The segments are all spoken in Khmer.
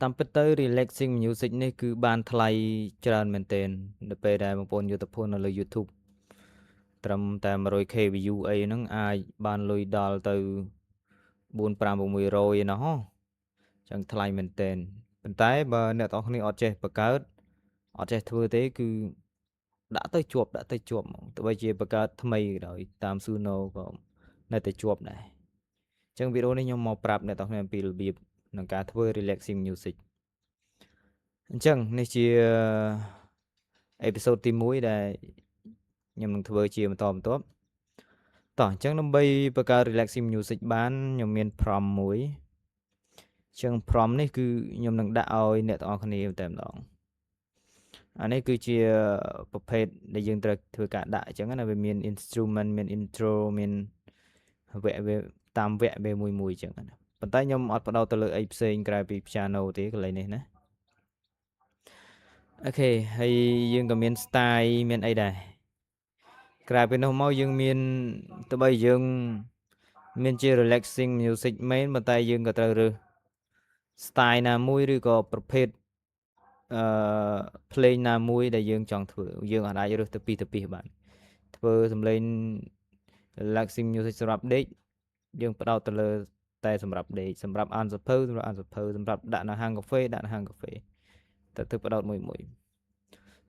តាមពិតទៅ relaxing music នេះគឺបានថ្លៃច្រើនមែនទែននៅពេលដែលបងប្អូនយកទៅ post នៅលើ YouTube ត្រឹមតែ 100k view អីហ្នឹងអាចបានលុយដល់ទៅ 4, 5, 600ឯណោះចឹងថ្លៃមែនទែនប៉ុន្តែបើអ្នកទាំងអស់គ្នាអត់ចេះបង្កើតអត់ចេះធ្វើទេគឺដាក់ទៅជាប់ហ្មងទោះបីជាបង្កើតថ្មីក៏ដោយតាម Suno ក៏នៅតែជាប់ដែរចឹងវីដេអូនេះខ្ញុំមកប្រាប់អ្នកទាំងអស់គ្នាអំពីរបៀបក្នុងការធ្វើ relaxing music អញ្ចឹងនេះជាអេពីសូតទី1ដែលខ្ញុំនឹងធ្វើជាបន្តបន្ទាប់តោះអញ្ចឹងដើម្បីបង្កើត relaxing music បានខ្ញុំមាន prompt មួយអញ្ចឹង prompt នេះគឺខ្ញុំនឹងដាក់ឲ្យអ្នកទាំងអស់គ្នាតែម្ដងអានេះគឺជាប្រភេទដែលយើងត្រូវធ្វើការដាក់អញ្ចឹងណាវាមាន instrument មាន intro មានវគ្គវាតាមវគ្គវាមួយអញ្ចឹងណាប៉ុន្តែខ្ញុំអត់បដោតទៅលើអីផ្សេងក្រៅពី piano ទេកន្លែងនេះណាអូខេហើយយើងក៏មាន style មានអីដែរក្រៅពីនោះមកយើងមានទោះបីយើងមានជា relaxing music មែនប៉ុន្តែយើងក៏ត្រូវរើស style ណាមួយឬក៏ប្រភេទភ្លេងណាមួយដែលយើងចង់ធ្វើយើងអាចរើសទៅពីបានធ្វើសំឡេង relaxing music សម្រាប់ដេកយើងផ្ដោតទៅលើតែសម្រាប់ដេកសម្រាប់អានសភៅសម្រាប់ដាក់នៅហាងកាហ្វេដាក់នៅហាងកាហ្វេតែទៅផ្ដោតមួយ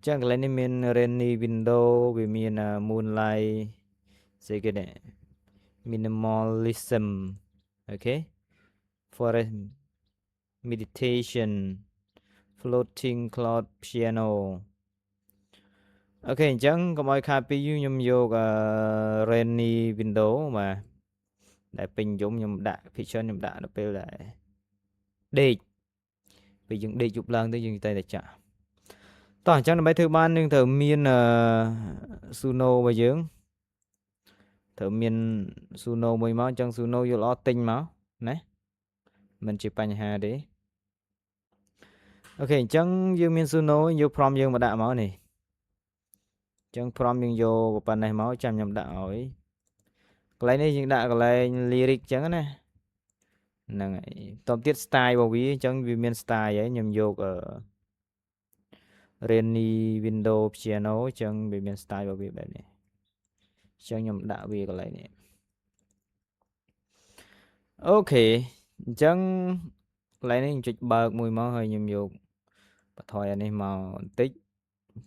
ចឹងកន្លែងនេះមាន rainy window វាមាន moonlight ស្អីគេនេះ minimalism អូខេ forest meditation floating cloud piano អូខេអញ្ចឹងកុំឲ្យខាតពីខ្ញុំយកrainy window បាទដែលពេញនិយមខ្ញុំដាក់ picture ខ្ញុំដាក់នៅពេលដែលដេកពេលយើងដេកយប់ឡើងទៅយើងតែចាក់តោះអញ្ចឹងដើម្បីធ្វើបានយើងត្រូវមាន Suno របស់យើងត្រូវមាន Suno មួយមកអញ្ចឹង Suno យកល្អទិញមកណាមិនជាបញ្ហាទេអូខេអញ្ចឹងយើងមាន Suno យក prompt យើងមកដាក់មកនេះអញ្ចឹង prompt យើងយកប៉ុណ្ណេះមកចាំខ្ញុំដាក់ឲ្យកន្លែងនេះយើងដាក់កន្លែង lyric អញ្ចឹងណាហ្នឹងហើយតទៅទៀត style របស់វាអញ្ចឹងវាមាន style ហើយខ្ញុំយកrainy window piano អញ្ចឹងវាមាន style របស់វាបែបនេះអញ្ចឹងខ្ញុំដាក់វាកន្លែងនេះអូខេអញ្ចឹងកន្លែងនេះខ្ញុំចុចបើកមួយមកហើយខ្ញុំយកបន្ថយអានេះមកបន្តិច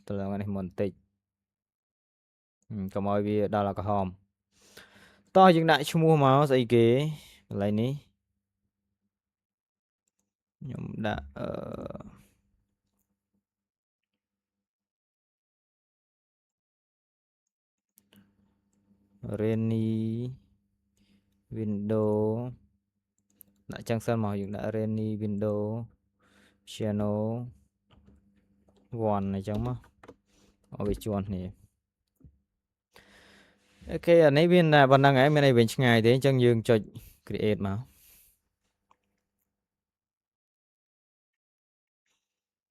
ទៅឡើងអានេះមកបន្តិចកុំឲ្យវាដល់អាក្រហមតោះយើងដាក់ឈ្មោះមកស្អីគេកន្លែងនេះខ្ញុំដាក់rainy window ដាក់ចឹងសិនមកយើងដាក់ rainy window piano 1អញ្ចឹងមកឲ្យវាជាន់គ្នាអូខេអានេះវាប៉ុណ្ណឹងហើយមានអីវិញឆ្ងាយទេអញ្ចឹងយើងចុច create មក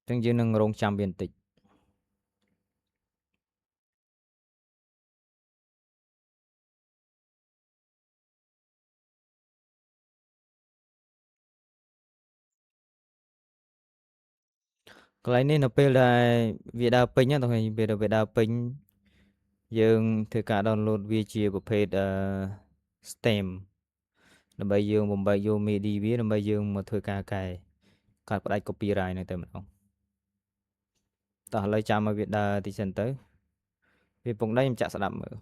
អញ្ចឹងយើងនឹងរងចាំវាបន្តិចកន្លែងនេះនៅពេលដែលវាដើរពេញណាដល់ពេលដែលវាដើរពេញយើងធ្វើការ download វាជាប្រភេទstem ដើម្បីយើងបំបែកយក MIDI វាដើម្បីយើងមកធ្វើការកែកាត់ផ្ដាច់ copyright ហ្នឹងតែម្ដងតោះឥឡូវចាំឲ្យវាដើរតិចសិនទៅវាពងដៃខ្ញុំចាក់ស្ដាប់មើល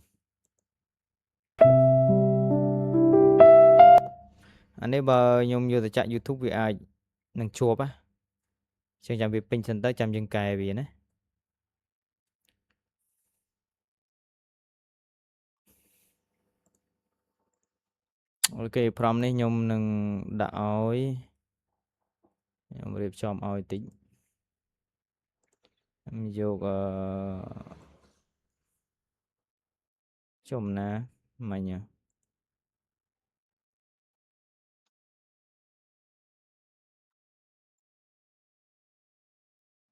អានេះបើខ្ញុំយកទៅចាក់ YouTube វាអាចនឹងជាប់ណាចឹងចាំវាពេញសិនទៅចាំយើងកែវាណាអូខេ prompt នេះខ្ញុំនឹងដាក់ឲ្យខ្ញុំរៀបចំឲ្យតិចខ្ញុំយកចំណាមិញ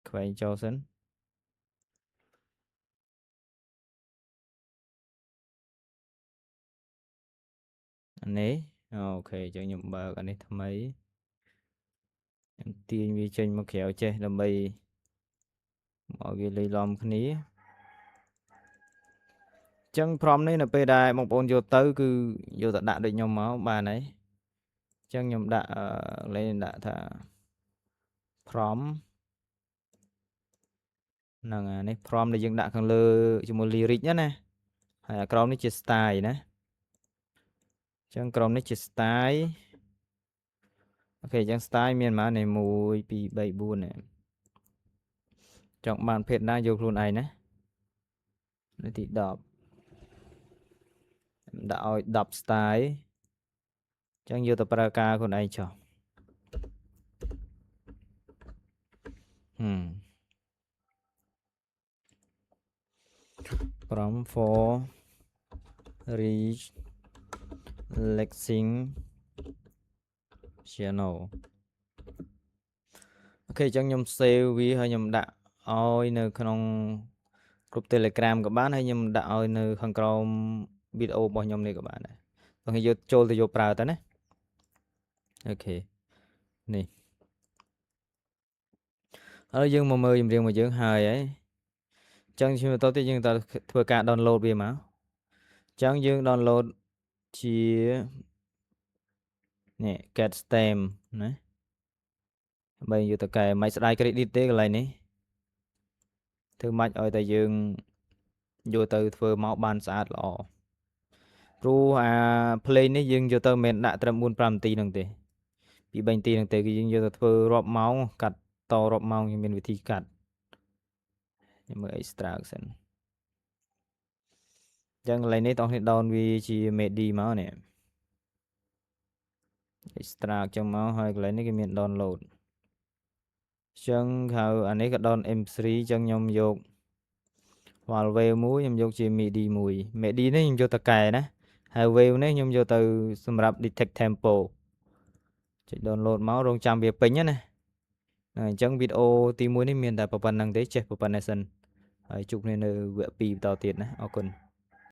ខ្វែងចូលសិនអានេះអូខេចឹងខ្ញុំបើកអានេះថ្មី ខ្ញុំទាញវាចេញមកក្រៅចេះដើម្បីឲ្យវាលាយឡំគ្នាចឹងព្រមនេះនៅពេលដែលបងប្អូនយកទៅគឺយកទៅដាក់ដូចខ្ញុំមកបានហើយចឹងខ្ញុំដាក់លេងដាក់ថាព្រមហ្នឹងអានេះព្រមដែលយើងដាក់ខាងលើជាមួយ lyric ណាហើយអាក្រោមនេះជា style ណាចឹងក្រោមនេះជា style អូខេចឹង style មានប៉ុន្មាននេះ1 2 3 4នេះចង់បានភេទណាយកខ្លួនឯងណានៅទី10ដាក់ឲ្យ10 style ចឹងយកទៅប្រើការខ្លួនឯងចុះfrom for reach Lexing channel អូខេចឹងខ្ញុំ save វាហើយខ្ញុំដាក់ឲ្យនៅក្នុងក្រុម Telegram ក៏បានហើយខ្ញុំដាក់ឲ្យនៅខាងក្រោមវីដេអូរបស់ខ្ញុំនេះក៏បានដែរបងយកចូលទៅយកប្រើទៅណាអូខេនេះហើយយើងមកមើលចម្រៀងរបស់យើងហើយអញ្ចឹងជំបន្តទៀតយើងតើធ្វើការ download វាមកអញ្ចឹងយើង download ជានេះ get stem ណាដើម្បីយកទៅកែមិនស្ដាយ credit ទេកន្លែងនេះធ្វើម៉េចឲ្យតែយើងយកទៅធ្វើមកបានស្អាតល្អព្រោះអា play នេះយើងយកទៅមិនមែនដាក់ត្រឹម 4-5 នាទីហ្នឹងទេពី 3 នាទីហ្នឹងទេគឺយើងយកទៅធ្វើរាប់ម៉ោងកាត់តរាប់ម៉ោងយើងមានវិធីកាត់ខ្ញុំមើល extract សិនអញ្ចឹងកន្លែងនេះតោះនេះ down វាជា MIDI មកនេះ extract ចឹងមកហើយកន្លែងនេះគេមាន download ចឹងហៅអានេះក៏ down M3 ចឹងខ្ញុំយក file wave មួយខ្ញុំយកជា MIDI មួយ MIDI នេះខ្ញុំយកទៅកែណាហើយ wave នេះខ្ញុំយកទៅសម្រាប់ detect tempo ចុច download មករងចាំវាពេញណាអញ្ចឹងវីដេអូទី1នេះមានតែប៉ុណ្្នឹងទេចេះប៉ុណ្ណេះសិនហើយជួបគ្នានៅវគ្គ2បន្តទៀតណាអរគុណ